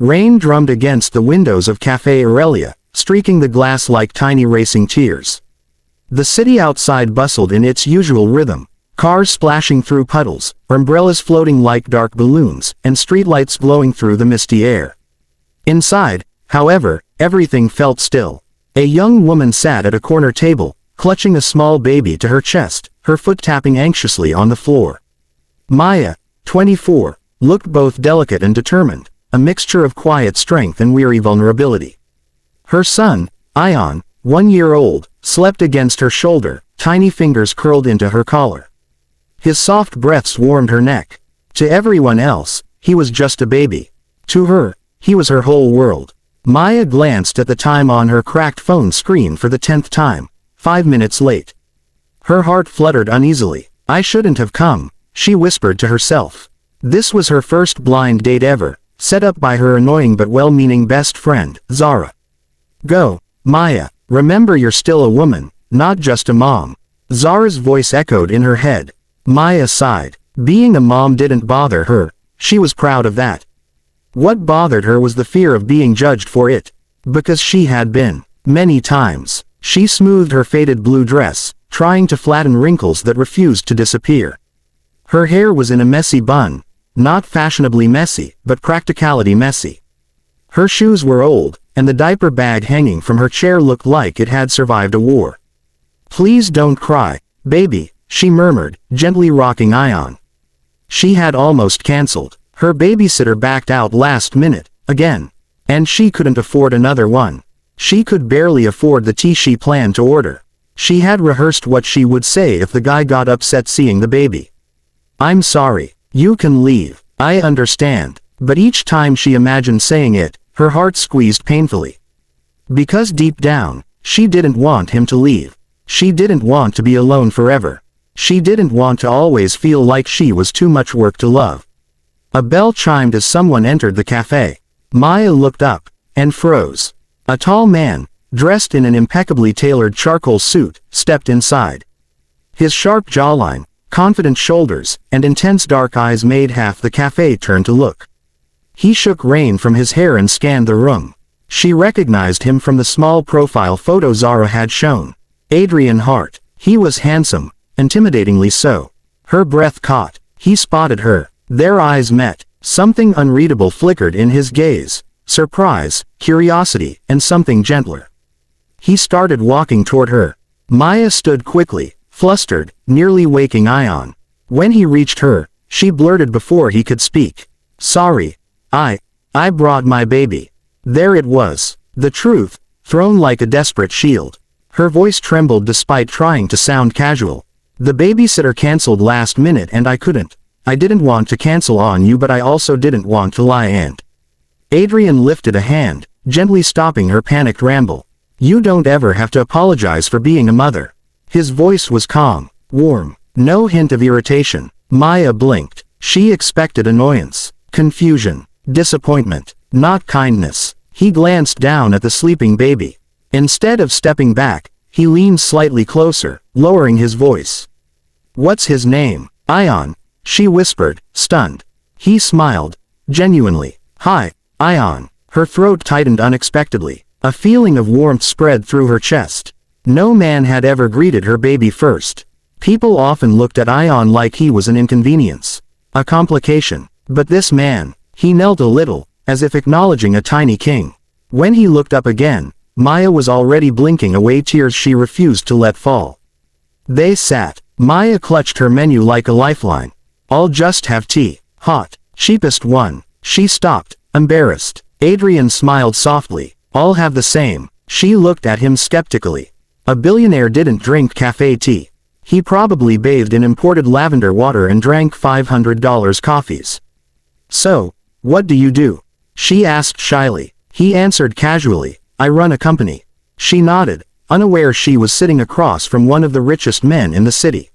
Rain drummed against the windows of Café Aurelia, streaking the glass like tiny racing tears. The city outside bustled in its usual rhythm, cars splashing through puddles, umbrellas floating like dark balloons, and streetlights glowing through the misty air. Inside, however, everything felt still. A young woman sat at a corner table, clutching a small baby to her chest, her foot tapping anxiously on the floor. Maya, 24, looked both delicate and determined, a mixture of quiet strength and weary vulnerability. Her son, Ion, 1 year old, slept against her shoulder, tiny fingers curled into her collar. His soft breaths warmed her neck. To everyone else, he was just a baby. To her, he was her whole world. Maya glanced at the time on her cracked phone screen for the 10th time, 5 minutes late. Her heart fluttered uneasily. I shouldn't have come, she whispered to herself. This was her first blind date ever, set up by her annoying but well-meaning best friend, Zara. Go, Maya, remember you're still a woman, not just a mom. Zara's voice echoed in her head. Maya sighed. Being a mom didn't bother her, she was proud of that. What bothered her was the fear of being judged for it. Because she had been. Many times. She smoothed her faded blue dress, trying to flatten wrinkles that refused to disappear. Her hair was in a messy bun. Not fashionably messy, but practicality messy. Her shoes were old, and the diaper bag hanging from her chair looked like it had survived a war. Please don't cry, baby, she murmured, gently rocking Ion. She had almost cancelled. Her babysitter backed out last minute, again. And she couldn't afford another one. She could barely afford the tea she planned to order. She had rehearsed what she would say if the guy got upset seeing the baby. I'm sorry. You can leave. I understand. But each time she imagined saying it, her heart squeezed painfully. Because deep down, she didn't want him to leave. She didn't want to be alone forever. She didn't want to always feel like she was too much work to love. A bell chimed as someone entered the cafe. Maya looked up, and froze. A tall man, dressed in an impeccably tailored charcoal suit, stepped inside. His sharp jawline, confident shoulders, and intense dark eyes made half the cafe turn to look. He shook rain from his hair and scanned the room. She recognized him from the small profile photo Zara had shown. Adrian Hart. He was handsome, intimidatingly so. Her breath caught. He spotted her. Their eyes met. Something unreadable flickered in his gaze. Surprise, curiosity, and something gentler. He started walking toward her. Maya stood quickly, flustered, nearly waking Ion. When he reached her, she blurted before he could speak. Sorry. I brought my baby. There it was. The truth, thrown like a desperate shield. Her voice trembled despite trying to sound casual. The babysitter canceled last minute and I couldn't. I didn't want to cancel on you but I also didn't want to lie and... Adrian lifted a hand, gently stopping her panicked ramble. You don't ever have to apologize for being a mother. His voice was calm, warm, no hint of irritation. Maya blinked. She expected annoyance, confusion, disappointment, not kindness. He glanced down at the sleeping baby. Instead of stepping back, he leaned slightly closer, lowering his voice. What's his name? Ion, she whispered, stunned. He smiled, genuinely. Hi, Ion. Her throat tightened unexpectedly. A feeling of warmth spread through her chest. No man had ever greeted her baby first. People often looked at Ion like he was an inconvenience, a complication. But this man, he knelt a little, as if acknowledging a tiny king. When he looked up again, Maya was already blinking away tears she refused to let fall. They sat. Maya clutched her menu like a lifeline. I'll just have tea. Hot. Cheapest one. She stopped, embarrassed. Adrian smiled softly. I'll have the same. She looked at him skeptically. A billionaire didn't drink cafe tea. He probably bathed in imported lavender water and drank $500 coffees. So, what do you do? She asked shyly. He answered casually. I run a company. She nodded, unaware she was sitting across from one of the richest men in the city.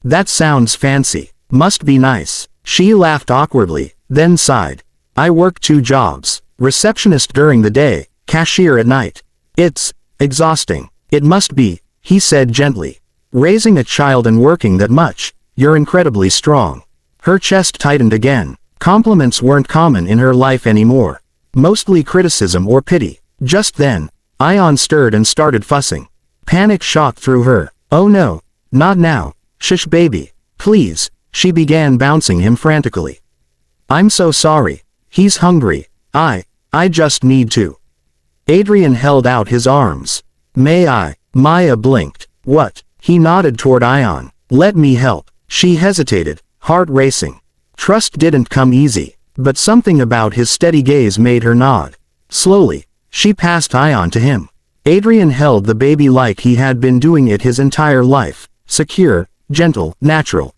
That sounds fancy. Must be nice. She laughed awkwardly, then sighed. I work 2 jobs. Receptionist during the day, cashier at night. It's exhausting. It must be, he said gently. Raising a child and working that much, you're incredibly strong. Her chest tightened again. Compliments weren't common in her life anymore. Mostly criticism or pity. Just then, Ion stirred and started fussing. Panic shot through her. Oh no. Not now. Shush baby. Please. She began bouncing him frantically. I'm so sorry. He's hungry. I just need to. Adrian held out his arms. May I? Maya blinked. What? He nodded toward Ion. Let me help. She hesitated, heart racing. Trust didn't come easy, but something about his steady gaze made her nod. Slowly, she passed Ion to him. Adrian held the baby like he had been doing it his entire life, secure, gentle, natural.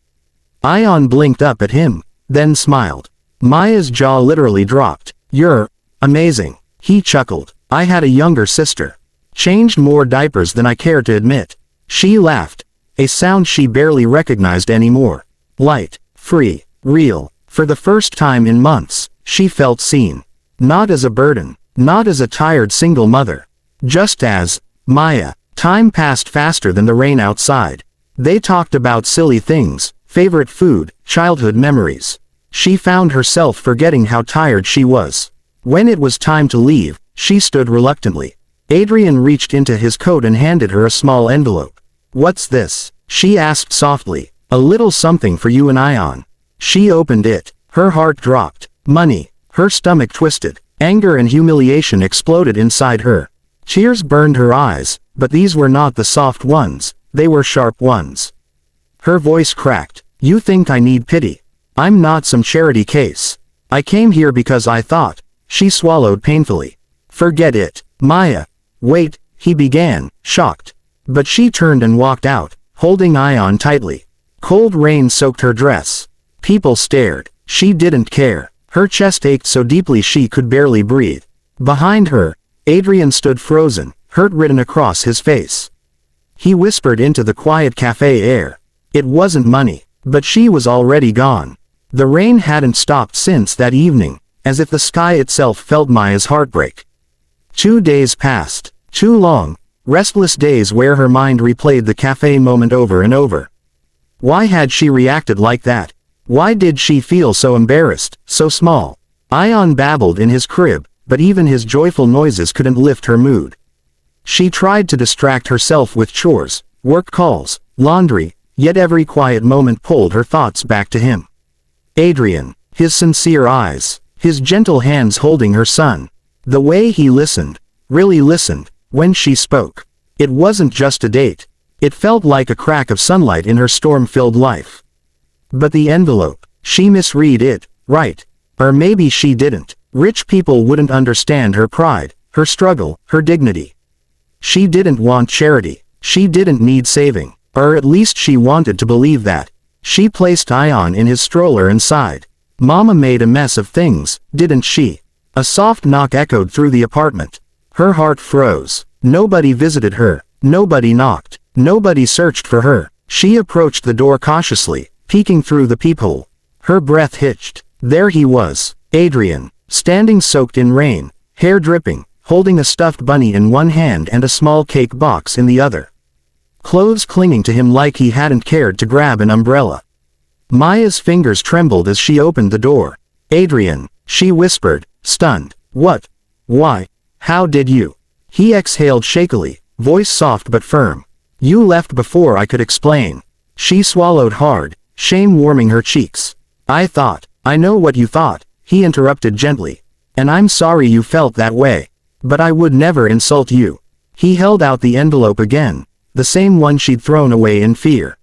Ion blinked up at him, then smiled. Maya's jaw literally dropped. You're amazing. He chuckled. I had a younger sister. Changed more diapers than I cared to admit. She laughed, a sound she barely recognized anymore. Light, free, real. For the first time in months, she felt seen. Not as a burden, not as a tired single mother. Just as Maya. Time passed faster than the rain outside. They talked about silly things, favorite food, childhood memories. She found herself forgetting how tired she was. When it was time to leave, she stood reluctantly. Adrian reached into his coat and handed her a small envelope. What's this? She asked softly. A little something for you and Ion. She opened it. Her heart dropped. Money. Her stomach twisted. Anger and humiliation exploded inside her. Tears burned her eyes, but these were not the soft ones, they were sharp ones. Her voice cracked. You think I need pity? I'm not some charity case. I came here because I thought. She swallowed painfully. Forget it. Maya. Wait, he began, shocked. But she turned and walked out, holding Ion tightly. Cold rain soaked her dress. People stared. She didn't care. Her chest ached so deeply she could barely breathe. Behind her, Adrian stood frozen, hurt written across his face. He whispered into the quiet cafe air. It wasn't money, but she was already gone. The rain hadn't stopped since that evening, as if the sky itself felt Maya's heartbreak. 2 days passed. 2 long, restless days where her mind replayed the cafe moment over and over. Why had she reacted like that? Why did she feel so embarrassed, so small? Ion babbled in his crib, but even his joyful noises couldn't lift her mood. She tried to distract herself with chores, work calls, laundry, yet every quiet moment pulled her thoughts back to him. Adrian, his sincere eyes, his gentle hands holding her son. The way he listened, really listened, when she spoke. It wasn't just a date. It felt like a crack of sunlight in her storm-filled life. But the envelope, she misread it, right? Or maybe she didn't. Rich people wouldn't understand her pride, her struggle, her dignity. She didn't want charity. She didn't need saving. Or at least she wanted to believe that. She placed Ion in his stroller and sighed. Mama made a mess of things, didn't she? A soft knock echoed through the apartment. Her heart froze. Nobody visited her. Nobody knocked. Nobody searched for her. She approached the door cautiously, peeking through the peephole. Her breath hitched. There he was, Adrian, standing soaked in rain, hair dripping, holding a stuffed bunny in one hand and a small cake box in the other. Clothes clinging to him like he hadn't cared to grab an umbrella. Maya's fingers trembled as she opened the door. Adrian, she whispered, stunned. What? Why? How did you? He exhaled shakily, voice soft but firm. You left before I could explain. She swallowed hard, shame warming her cheeks. I know what you thought, he interrupted gently. And I'm sorry you felt that way. But I would never insult you. He held out the envelope again, the same one she'd thrown away in fear.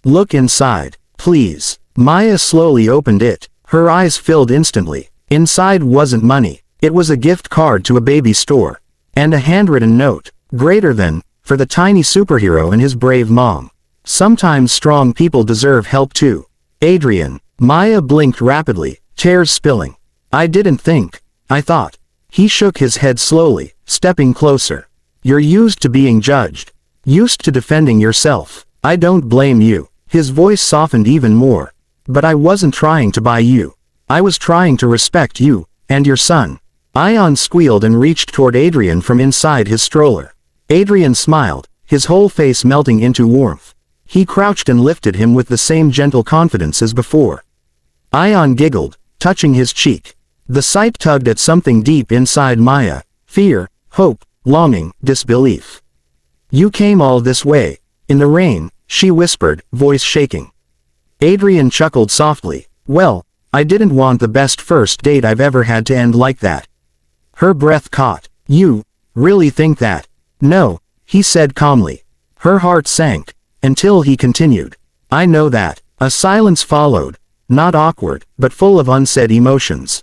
Look inside, please. Maya slowly opened it, her eyes filled instantly. Inside wasn't money. It was a gift card to a baby store. And a handwritten note, greater than, for the tiny superhero and his brave mom. Sometimes strong people deserve help too. Adrian. Maya blinked rapidly, tears spilling. I didn't think. I thought. He shook his head slowly, stepping closer. You're used to being judged. Used to defending yourself. I don't blame you. His voice softened even more. But I wasn't trying to buy you. I was trying to respect you, and your son. Ion squealed and reached toward Adrian from inside his stroller. Adrian smiled, his whole face melting into warmth. He crouched and lifted him with the same gentle confidence as before. Ion giggled, touching his cheek. The sight tugged at something deep inside Maya: fear, hope, longing, disbelief. "You came all this way, in the rain," she whispered, voice shaking. Adrian chuckled softly. "Well, I didn't want the best first date I've ever had to end like that." Her breath caught. "You really think that?" "No," he said calmly. Her heart sank, until he continued. "I know that." A silence followed, not awkward, but full of unsaid emotions.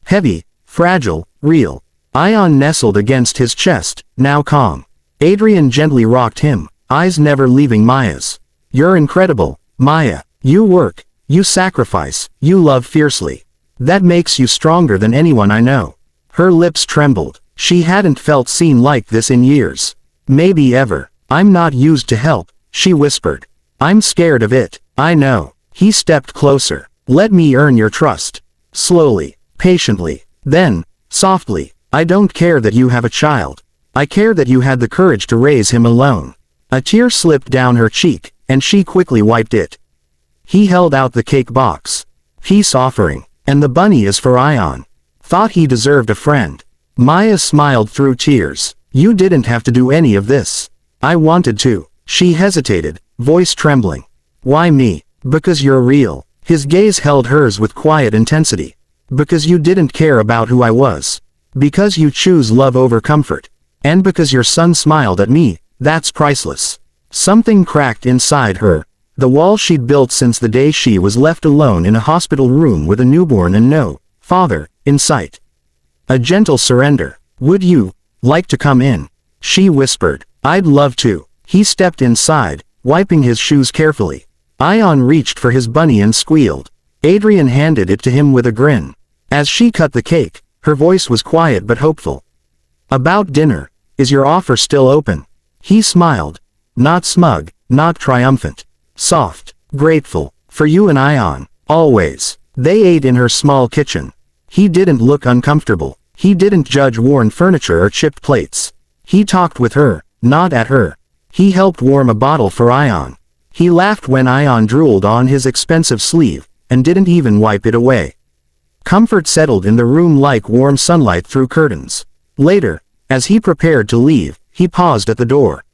Heavy, fragile, real. Ion nestled against his chest, now calm. Adrian gently rocked him, eyes never leaving Maya's. "You're incredible, Maya. You work, you sacrifice, you love fiercely. That makes you stronger than anyone I know." Her lips trembled. She hadn't felt seen like this in years. Maybe ever. "I'm not used to help," she whispered. "I'm scared of it." "I know." He stepped closer. "Let me earn your trust." Slowly, patiently. Then, softly, "I don't care that you have a child. I care that you had the courage to raise him alone." A tear slipped down her cheek, and she quickly wiped it. He held out the cake box. "Peace offering. And the bunny is for Ion." Thought he deserved a friend. Maya smiled through tears. "You didn't have to do any of this." "I wanted to." She hesitated, voice trembling. "Why me?" "Because you're real." His gaze held hers with quiet intensity. "Because you didn't care about who I was. Because you choose love over comfort. And because your son smiled at me, that's priceless." Something cracked inside her. The wall she'd built since the day she was left alone in a hospital room with a newborn and no father in sight. A gentle surrender. "Would you like to come in?" she whispered. "I'd love to." He stepped inside, wiping his shoes carefully. Ion reached for his bunny and squealed. Adrian handed it to him with a grin. As she cut the cake, her voice was quiet but hopeful. "About dinner, is your offer still open?" He smiled. Not smug, not triumphant. Soft, grateful. "For you and Ion, always." They ate in her small kitchen. He didn't look uncomfortable. He didn't judge worn furniture or chipped plates. He talked with her, not at her. He helped warm a bottle for Ion. He laughed when Ion drooled on his expensive sleeve, and didn't even wipe it away. Comfort settled in the room like warm sunlight through curtains. Later, as he prepared to leave, he paused at the door.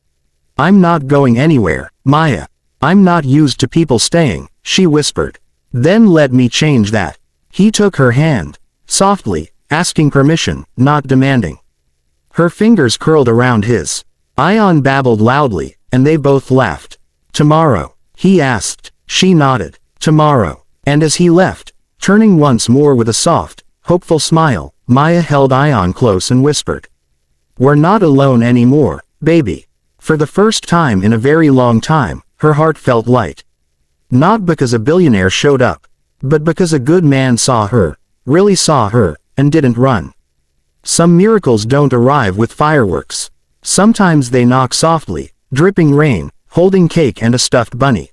"I'm not going anywhere, Maya. I'm not used to people staying," she whispered. "Then let me change that." He took her hand, softly, asking permission, not demanding. Her fingers curled around his. Ion babbled loudly, and they both laughed. "Tomorrow?" he asked. She nodded. "Tomorrow." And as he left, turning once more with a soft, hopeful smile, Maya held Ion close and whispered, "We're not alone anymore, baby." For the first time in a very long time, her heart felt light. Not because a billionaire showed up, but because a good man saw her, really saw her, and didn't run. Some miracles don't arrive with fireworks. Sometimes they knock softly, dripping rain, holding cake and a stuffed bunny.